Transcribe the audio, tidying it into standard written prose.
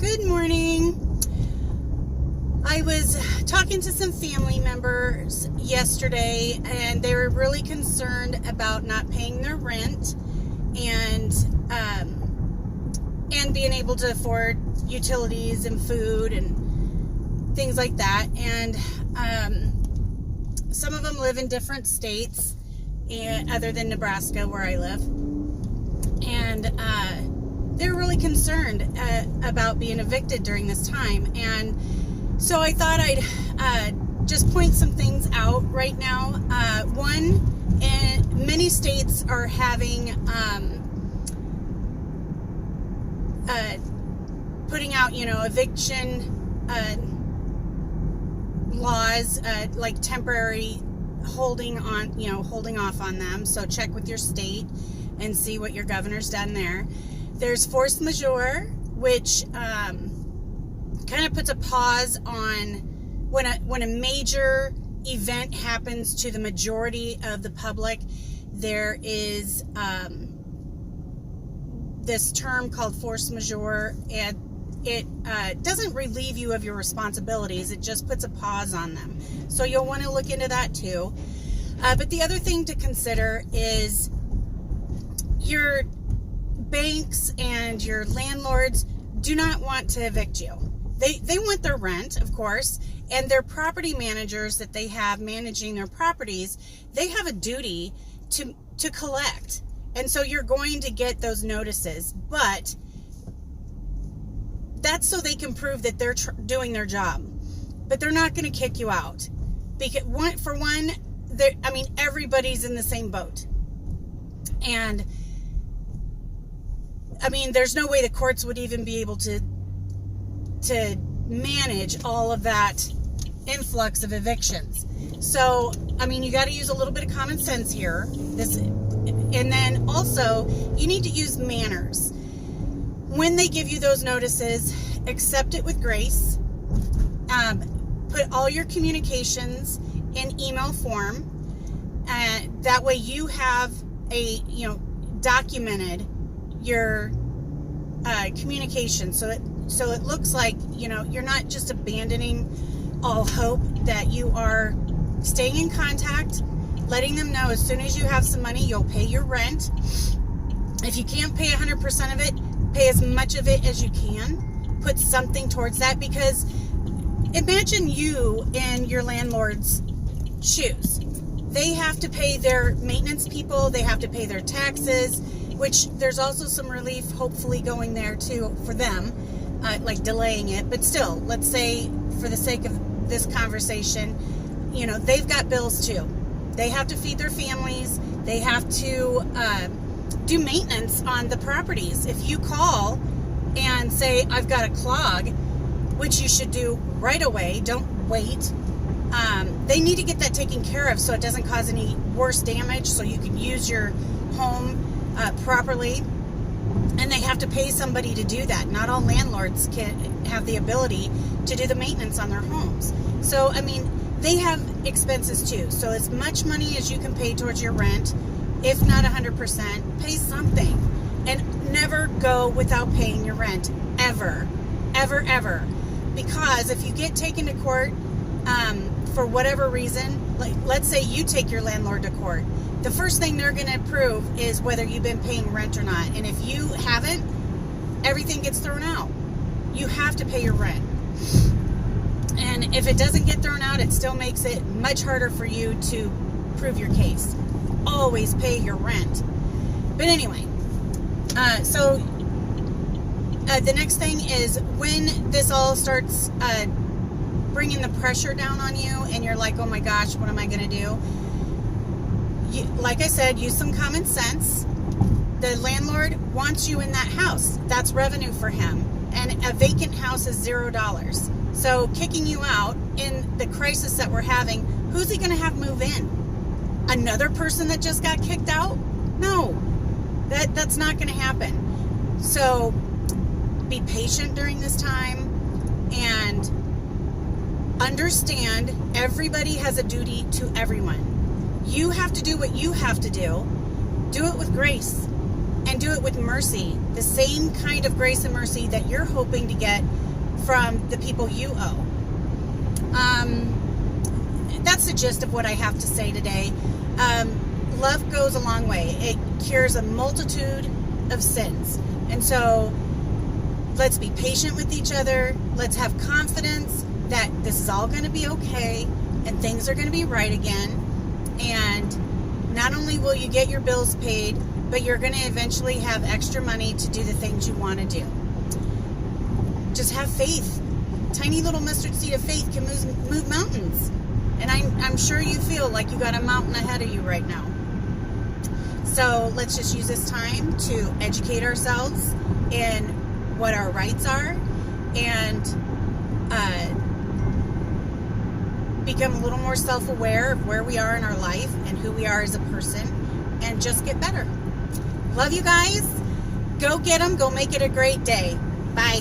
Good morning. I was talking to some family members yesterday, and they were really concerned about not paying their rent and being able to afford utilities and food and things like that. And some of them live in different states other than Nebraska, where I live, and they're really concerned about being evicted during this time. And so I thought I'd just point some things out right now. One, many states are having putting out, eviction laws, like temporary holding off on them. So check with your state and see what your governor's done there. There's force majeure, which kind of puts a pause on when a major event happens to the majority of the public. There is this term called force majeure, and it doesn't relieve you of your responsibilities. It just puts a pause on them. So you'll want to look into that too. But the other thing to consider is your banks and your landlords do not want to evict you. They want their rent, of course, and their property managers that they have managing their properties, they have a duty to collect. And so you're going to get those notices, but that's so they can prove that they're doing their job. But they're not going to kick you out. Because everybody's in the same boat. And there's no way the courts would even be able to manage all of that influx of evictions. So, you got to use a little bit of common sense here. And then also, you need to use manners. When they give you those notices, accept it with grace. Put all your communications in email form. That way you have documented your communication, so it looks like you're not just abandoning all hope, that you are staying in contact, letting them know as soon as you have some money you'll pay your rent. If you can't pay 100% of it, pay as much of it as you can. Put something towards that, because imagine you in your landlord's shoes. They have to pay their maintenance people, they have to pay their taxes, which there's also some relief hopefully going there too for them, like delaying it. But still, let's say for the sake of this conversation, they've got bills too. They have to feed their families. They have to do maintenance on the properties. If you call and say, I've got a clog, which you should do right away, don't wait. They need to get that taken care of so it doesn't cause any worse damage, so you can use your home properly. And they have to pay somebody to do that. Not all landlords can have the ability to do the maintenance on their homes. So, they have expenses too. So as much money as you can pay towards your rent, if not 100%, pay something. And never go without paying your rent, ever, ever, ever. Because if you get taken to court for whatever reason, like let's say you take your landlord to court, the first thing they're going to prove is whether you've been paying rent or not. And if you haven't, everything gets thrown out. You have to pay your rent. And if it doesn't get thrown out, it still makes it much harder for you to prove your case. Always pay your rent. But anyway, so the next thing is when this all starts bringing the pressure down on you and you're like, oh my gosh, what am I going to do? Like I said, use some common sense. The landlord wants you in that house. That's revenue for him. And a vacant house is $0. So kicking you out in the crisis that we're having, who's he going to have move in? Another person that just got kicked out? No, that's not going to happen. So be patient during this time and understand everybody has a duty to everyone. You have to do what you have to do. Do it with grace. and do it with mercy, the same kind of grace and mercy that you're hoping to get from the people you owe. That's the gist of what I have to say today. Love goes a long way. It cures a multitude of sins. And so let's be patient with each other. Let's have confidence that this is all going to be okay and things are going to be right again. And not only will you get your bills paid, but you're going to eventually have extra money to do the things you want to do. Just have faith. Tiny little mustard seed of faith can move mountains. And I'm sure you feel like you got a mountain ahead of you right now. So let's just use this time to educate ourselves in what our rights are and become a little more self-aware of where we are in our life and who we are as a person, and just get better. Love you guys. Go get them. Go make it a great day. Bye.